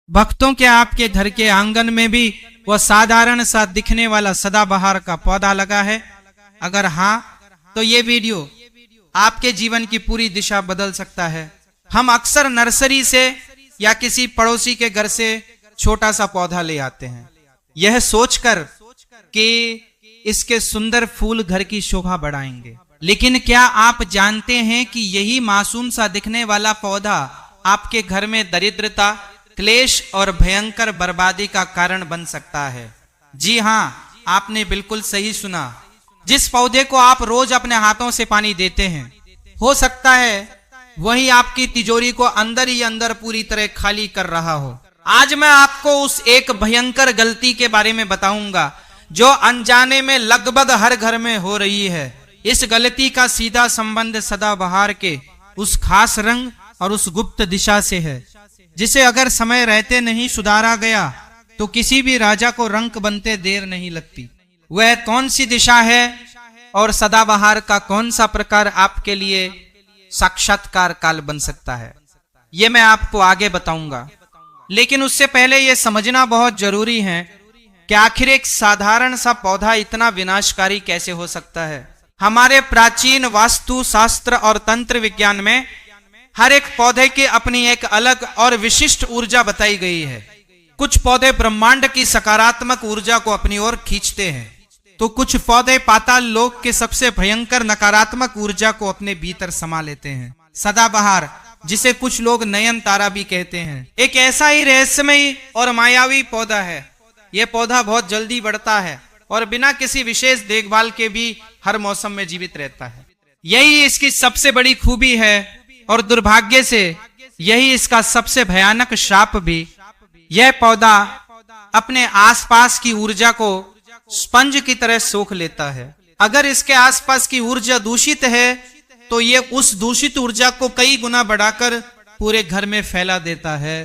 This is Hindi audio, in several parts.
भक्तों के आपके घर के आंगन में भी वह साधारण सा दिखने वाला सदाबहार का पौधा लगा है? अगर हाँ, तो ये वीडियो आपके जीवन की पूरी दिशा बदल सकता है। हम अक्सर नर्सरी से या किसी पड़ोसी के घर से छोटा सा पौधा ले आते हैं, यह सोचकर कि इसके सुंदर फूल घर की शोभा बढ़ाएंगे। लेकिन क्या आप जानते हैं कि यही मासूम सा दिखने वाला पौधा आपके घर में दरिद्रता, क्लेश और भयंकर बर्बादी का कारण बन सकता है? जी हाँ, आपने बिल्कुल सही सुना। जिस पौधे को आप रोज अपने हाथों से पानी देते हैं, हो सकता है वही आपकी तिजोरी को अंदर ही अंदर पूरी तरह खाली कर रहा हो। आज मैं आपको उस एक भयंकर गलती के बारे में बताऊंगा जो अनजाने में लगभग हर घर में हो रही है। इस गलती का सीधा संबंध सदाबहार के उस खास रंग और उस गुप्त दिशा से है, जिसे अगर समय रहते नहीं सुधारा गया तो किसी भी राजा को रंक बनते देर नहीं लगती। वह कौन सी दिशा है और सदाबहार का कौन सा प्रकार आपके लिए साक्षात्कार काल बन सकता है, ये मैं आपको आगे बताऊंगा। लेकिन उससे पहले यह समझना बहुत जरूरी है कि आखिर एक साधारण सा पौधा इतना विनाशकारी कैसे हो सकता है। हमारे प्राचीन वास्तु शास्त्र और तंत्र विज्ञान में हर एक पौधे की अपनी एक अलग और विशिष्ट ऊर्जा बताई गई है। कुछ पौधे ब्रह्मांड की सकारात्मक ऊर्जा को अपनी ओर खींचते हैं, तो कुछ पौधे पाताल लोक के सबसे भयंकर नकारात्मक ऊर्जा को अपने भीतर समा लेते हैं। सदाबहार, जिसे कुछ लोग नयन तारा भी कहते हैं, एक ऐसा ही रहस्यमयी और मायावी पौधा है। यह पौधा बहुत जल्दी बढ़ता है और बिना किसी विशेष देखभाल के भी हर मौसम में जीवित रहता है। यही इसकी सबसे बड़ी खूबी है और दुर्भाग्य से यही इसका सबसे भयानक श्राप भी। यह पौधा अपने आसपास की ऊर्जा को स्पंज की तरह सोख लेता है। अगर इसके आसपास की ऊर्जा दूषित है तो ये उस दूषित ऊर्जा को कई गुना बढ़ाकर पूरे घर में फैला देता है।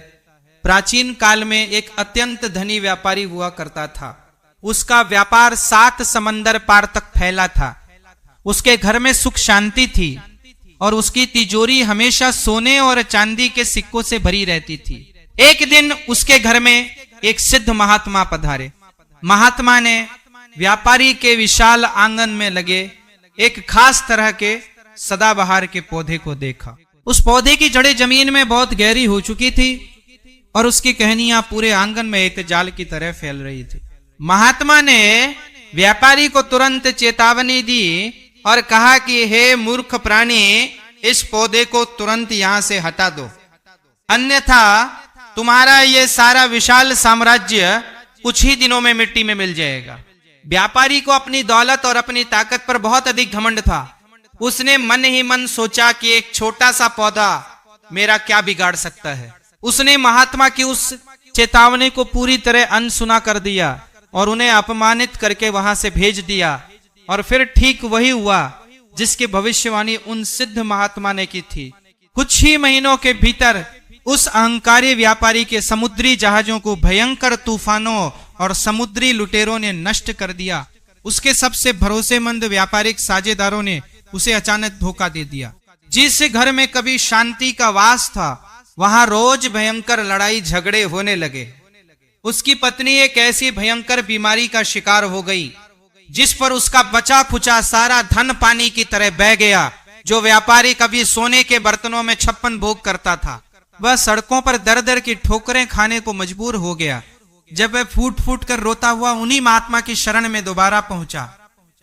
प्राचीन काल में एक अत्यंत धनी व्यापारी हुआ करता था। उसका व्यापार 7 समंदर पार तक फैला था। उसके घर में सुख शांति थी और उसकी तिजोरी हमेशा सोने और चांदी के सिक्कों से भरी रहती थी। एक दिन उसके घर में एक सिद्ध महात्मा पधारे। महात्मा ने व्यापारी के विशाल आंगन में लगे एक खास तरह के सदाबहार के पौधे को देखा। उस पौधे की जड़ें जमीन में बहुत गहरी हो चुकी थी और उसकी टहनियां पूरे आंगन में एक जाल की तरह फैल रही थी। महात्मा ने व्यापारी को तुरंत चेतावनी दी और कहा कि हे मूर्ख प्राणी, इस पौधे को तुरंत यहां से हटा दो, अन्यथा तुम्हारा ये सारा विशाल साम्राज्य कुछ ही दिनों में मिट्टी में मिल जाएगा। व्यापारी को अपनी दौलत और अपनी ताकत पर बहुत अधिक घमंड था। उसने मन ही मन सोचा कि एक छोटा सा पौधा मेरा क्या बिगाड़ सकता है। उसने महात्मा की उस चेतावनी को पूरी तरह अनसुना कर दिया और उन्हें अपमानित करके वहां से भेज दिया। और फिर ठीक वही हुआ जिसकी भविष्यवाणी उन सिद्ध महात्मा ने की थी। कुछ ही महीनों के भीतर उस अहंकारी व्यापारी के समुद्री जहाजों को भयंकर तूफानों और समुद्री लुटेरों ने नष्ट कर दिया। उसके सबसे भरोसेमंद व्यापारिक साझेदारों ने उसे अचानक धोखा दे दिया। जिस घर में कभी शांति का वास था, वहां रोज भयंकर लड़ाई झगड़े होने लगे। उसकी पत्नी एक ऐसी भयंकर बीमारी का शिकार हो गई जिस पर उसका बचा खुचा सारा धन पानी की तरह बह गया। जो व्यापारी कभी सोने के बर्तनों में 56 भोग करता था, वह सड़कों पर दर दर की ठोकरें खाने को मजबूर हो गया। जब वह फूट फूट कर रोता हुआ उन्हीं महात्मा की शरण में दोबारा पहुंचा,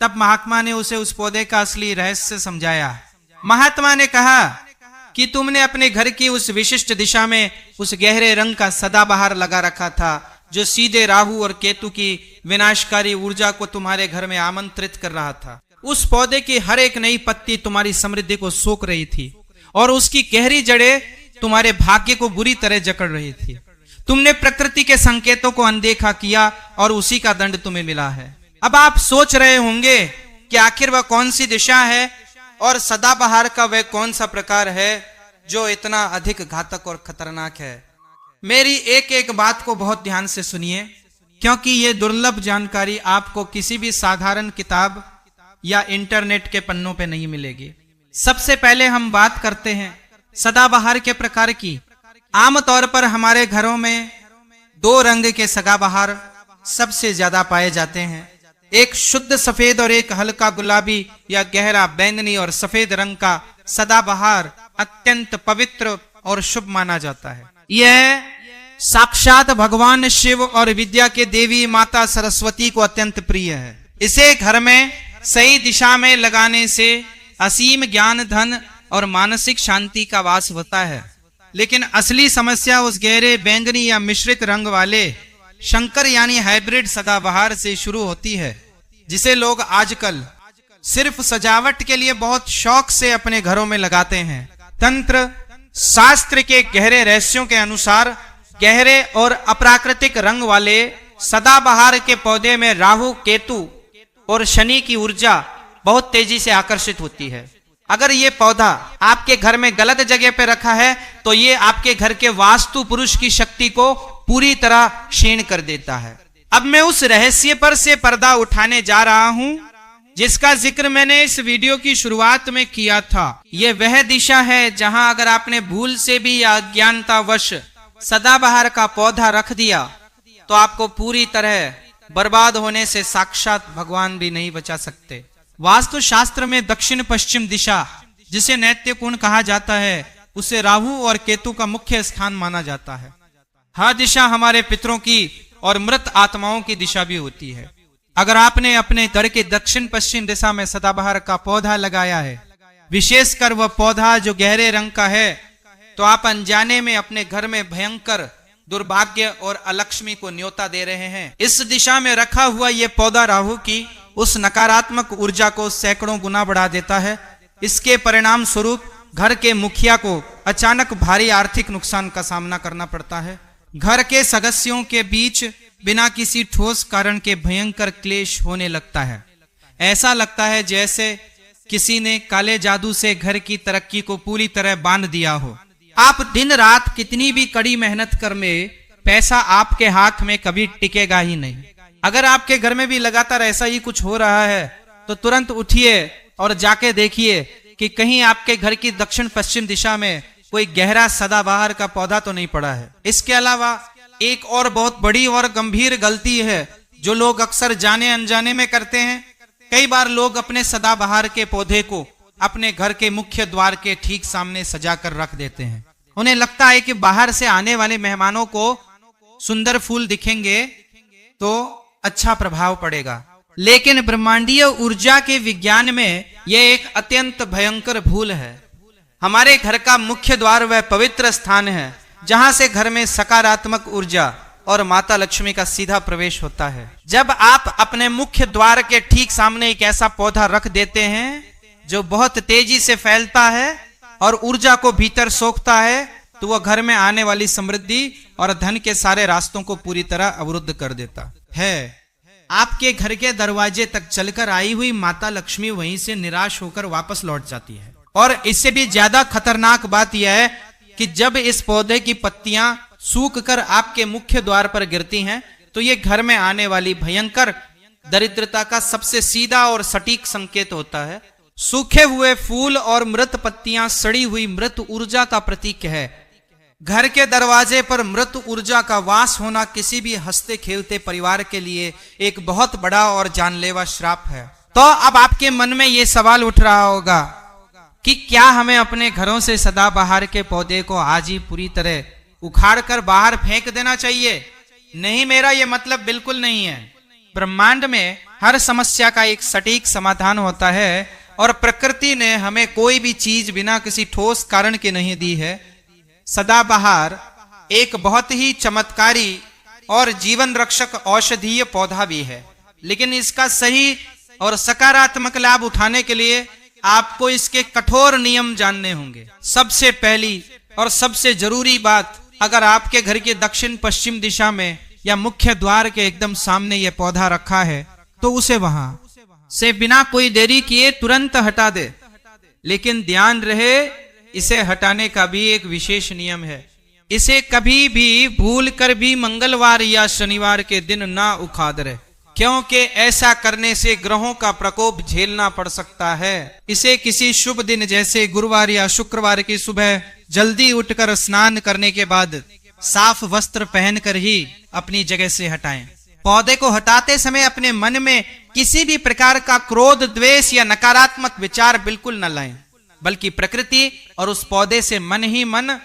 तब महात्मा ने उसे उस पौधे का असली रहस्य समझाया। महात्मा ने कहा कि तुमने अपने घर की उस विशिष्ट दिशा में उस गहरे रंग का सदाबहार लगा रखा था, जो सीधे राहु और केतु की विनाशकारी ऊर्जा को तुम्हारे घर में आमंत्रित कर रहा था। उस पौधे की हर एक नई पत्ती तुम्हारी समृद्धि को सोख रही थी और उसकी गहरी जड़ें तुम्हारे भाग्य को बुरी तरह जकड़ रही थी। तुमने प्रकृति के संकेतों को अनदेखा किया और उसी का दंड तुम्हें मिला है। अब आप सोच रहे होंगे कि आखिर वह कौन सी दिशा है और सदाबहार का वह कौन सा प्रकार है जो इतना अधिक घातक और खतरनाक है। मेरी एक एक बात को बहुत ध्यान से सुनिए, क्योंकि यह दुर्लभ जानकारी आपको किसी भी साधारण किताब या इंटरनेट के पन्नों पे नहीं मिलेगी। सबसे पहले हम बात करते हैं सदाबहार के प्रकार की। आमतौर पर हमारे घरों में दो रंग के सदाबहार सबसे ज्यादा पाए जाते हैं, एक शुद्ध सफेद और एक हल्का गुलाबी या गहरा बैंगनी और सफेद रंग का सदाबहार अत्यंत पवित्र और शुभ माना जाता है। यह साक्षात भगवान शिव और विद्या के देवी माता सरस्वती को अत्यंत प्रिय है। इसे घर में सही दिशा में लगाने से असीम ज्ञान, धन और मानसिक शांति का वास होता है। लेकिन असली समस्या उस गहरे बैंगनी या मिश्रित रंग वाले शंकर यानी हाइब्रिड सदाबहार से शुरू होती है, जिसे लोग आजकल सिर्फ सजावट के लिए बहुत शौक से अपने घरों में लगाते हैं। तंत्र शास्त्र के गहरे रहस्यों के अनुसार गहरे और अप्राकृतिक रंग वाले सदाबहार के पौधे में राहु, केतु और शनि की ऊर्जा बहुत तेजी से आकर्षित होती है। अगर ये पौधा आपके घर में गलत जगह पे रखा है तो ये आपके घर के वास्तु पुरुष की शक्ति को पूरी तरह क्षीण कर देता है। अब मैं उस रहस्य पर से पर्दा उठाने जा रहा हूं जिसका जिक्र मैंने इस वीडियो की शुरुआत में किया था। ये वह दिशा है जहां अगर आपने भूल से भी या अज्ञानतावश सदाबहार का पौधा रख दिया तो आपको पूरी तरह बर्बाद होने से साक्षात भगवान भी नहीं बचा सकते। वास्तु शास्त्र में दक्षिण पश्चिम दिशा, जिसे नैत्य कोण कहा जाता है, उसे राहु और केतु का मुख्य स्थान माना जाता है। हर दिशा हमारे पितरों की और मृत आत्माओं की दिशा भी होती है। अगर आपने अपने घर के दक्षिण पश्चिम दिशा में सदाबहार का पौधा लगाया है, विशेषकर वह पौधा जो गहरे रंग का है, तो आप अनजाने में अपने घर में भयंकर दुर्भाग्य और अलक्ष्मी को न्योता दे रहे हैं। इस दिशा में रखा हुआ यह पौधा राहु की उस नकारात्मक ऊर्जा को सैकड़ों गुना बढ़ा देता है। इसके परिणाम स्वरूप घर के मुखिया को अचानक भारी आर्थिक नुकसान का सामना करना पड़ता है। घर के सदस्यों के बीच बिना किसी ठोस कारण के भयंकर क्लेश होने लगता है। ऐसा लगता है जैसे किसी ने काले जादू से घर की तरक्की को पूरी तरह बांध दिया हो। आप दिन रात कितनी भी कड़ी मेहनत कर में पैसा आपके हाथ में कभी टिकेगा ही नहीं। अगर आपके घर में भी लगातार ऐसा ही कुछ हो रहा है तो तुरंत उठिए और जाके देखिए कि कहीं आपके घर की दक्षिण पश्चिम दिशा में कोई गहरा सदाबहार का पौधा तो नहीं पड़ा है। इसके अलावा एक और बहुत बड़ी और गंभीर गलती है जो लोग अक्सर जाने अनजाने में करते हैं। कई बार लोग अपने सदाबहार के पौधे को अपने घर के मुख्य द्वार के ठीक सामने सजाकर रख देते हैं। उन्हें लगता है कि बाहर से आने वाले मेहमानों को सुंदर फूल दिखेंगे तो अच्छा प्रभाव पड़ेगा। लेकिन ब्रह्मांडीय ऊर्जा के विज्ञान में यह एक अत्यंत भयंकर भूल है। हमारे घर का मुख्य द्वार वह पवित्र स्थान है जहां से घर में सकारात्मक ऊर्जा और माता लक्ष्मी का सीधा प्रवेश होता है। जब आप अपने मुख्य द्वार के ठीक सामने एक ऐसा पौधा रख देते हैं जो बहुत तेजी से फैलता है और ऊर्जा को भीतर सोखता है, तो वह घर में आने वाली समृद्धि और धन के सारे रास्तों को पूरी तरह अवरुद्ध कर देता है। आपके घर के दरवाजे तक चलकर आई हुई माता लक्ष्मी वहीं से निराश होकर वापस लौट जाती है। और इससे भी ज्यादा खतरनाक बात यह है कि जब इस पौधे की पत्तियां सूख कर आपके मुख्य द्वार पर गिरती हैं तो ये घर में आने वाली भयंकर दरिद्रता का सबसे सीधा और सटीक संकेत होता है। सूखे हुए फूल और मृत पत्तियां सड़ी हुई मृत ऊर्जा का प्रतीक है। घर के दरवाजे पर मृत ऊर्जा का वास होना किसी भी हंसते खेलते परिवार के लिए एक बहुत बड़ा और जानलेवा श्राप है। तो अब आपके मन में यह सवाल उठ रहा होगा कि क्या हमें अपने घरों से सदाबहार के पौधे को आज ही पूरी तरह उखाड़ कर बाहर फेंक देना चाहिए? नहीं, मेरा यह मतलब बिल्कुल नहीं है। ब्रह्मांड में हर समस्या का एक सटीक समाधान होता है और प्रकृति ने हमें कोई भी चीज बिना किसी ठोस कारण के नहीं दी है। सदाबहार एक बहुत ही चमत्कारी और जीवन रक्षक औषधीय पौधा भी है, लेकिन इसका सही और सकारात्मक लाभ उठाने के लिए आपको इसके कठोर नियम जानने होंगे। सबसे पहली और सबसे जरूरी बात, अगर आपके घर के दक्षिण पश्चिम दिशा में या मुख्य द्वार के एकदम सामने यह पौधा रखा है तो उसे वहां से बिना कोई देरी किए तुरंत हटा दे। लेकिन ध्यान रहे, इसे हटाने का भी एक विशेष नियम है। इसे कभी भी भूल कर भी मंगलवार या शनिवार के दिन ना उखाड़े, क्योंकि ऐसा करने से ग्रहों का प्रकोप झेलना पड़ सकता है। इसे किसी शुभ दिन जैसे गुरुवार या शुक्रवार की सुबह जल्दी उठकर स्नान करने के बाद साफ वस्त्र पहनकर ही अपनी जगह से हटाएं। पौधे को हटाते समय अपने मन में किसी भी प्रकार का क्रोध, द्वेष या नकारात्मक विचार बिल्कुल न लाएं, बल्कि प्रकृति और उस पौधे से मन ही मन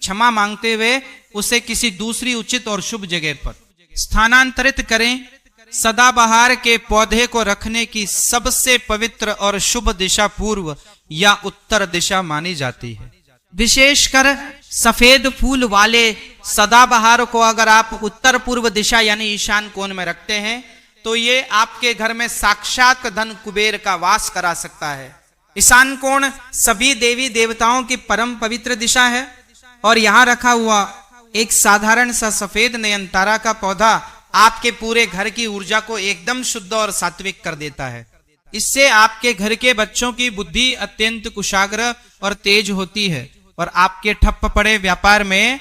क्षमा मांगते हुए उसे किसी दूसरी उचित और शुभ जगह पर स्थानांतरित करें। सदाबहार के पौधे को रखने की सबसे पवित्र और शुभ दिशा पूर्व या उत्तर दिशा मानी जाती है। विशेषकर सफेद फूल वाले सदाबहार को अगर आप उत्तर पूर्व दिशा यानी ईशान कोण में रखते हैं तो ये आपके घर में साक्षात धन कुबेर का वास करा सकता है। ईशान कोण सभी देवी देवताओं की परम पवित्र दिशा है और यहाँ रखा हुआ एक साधारण सा सफेद नयनतारा का पौधा आपके पूरे घर की ऊर्जा को एकदम शुद्ध और सात्विक कर देता है। इससे आपके घर के बच्चों की बुद्धि अत्यंत कुशाग्र और तेज होती है और आपके ठप्प पड़े व्यापार में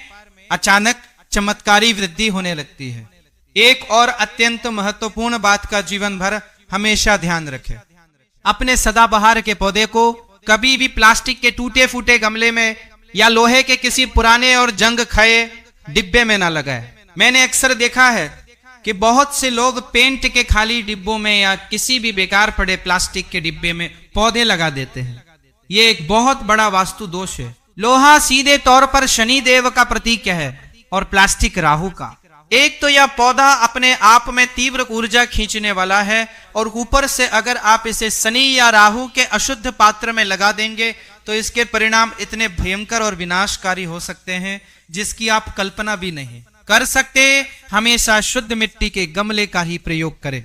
अचानक चमत्कारी वृद्धि होने लगती है। एक और अत्यंत महत्वपूर्ण बात का जीवन भर हमेशा ध्यान रखें, अपने सदाबहार के पौधे को कभी भी प्लास्टिक के टूटे फूटे गमले में या लोहे के किसी पुराने और जंग खाए डिब्बे में ना लगाए। मैंने अक्सर देखा है कि बहुत से लोग पेंट के खाली डिब्बों में या किसी भी बेकार पड़े प्लास्टिक के डिब्बे में पौधे लगा देते हैं। ये एक बहुत बड़ा वास्तु दोष है। लोहा सीधे तौर पर शनि देव का प्रतीक है और प्लास्टिक राहु का। एक तो यह पौधा अपने आप में तीव्र ऊर्जा खींचने वाला है और ऊपर से अगर आप इसे शनि या राहु के अशुद्ध पात्र में लगा देंगे तो इसके परिणाम इतने भयंकर और विनाशकारी हो सकते हैं जिसकी आप कल्पना भी नहीं कर सकते। हमेशा शुद्ध मिट्टी के गमले का ही प्रयोग करें।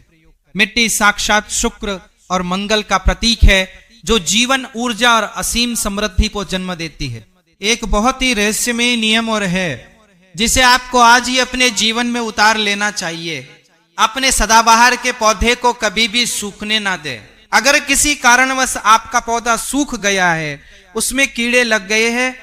मिट्टी साक्षात शुक्र और मंगल का प्रतीक है जो जीवन, ऊर्जा और असीम समृद्धि को जन्म देती है। एक बहुत ही रहस्यमय नियम और है जिसे आपको आज ही अपने जीवन में उतार लेना चाहिए। अपने सदाबहार के पौधे को कभी भी सूखने ना दें। अगर किसी कारणवश आपका पौधा सूख गया है, उसमें कीड़े लग गए हैं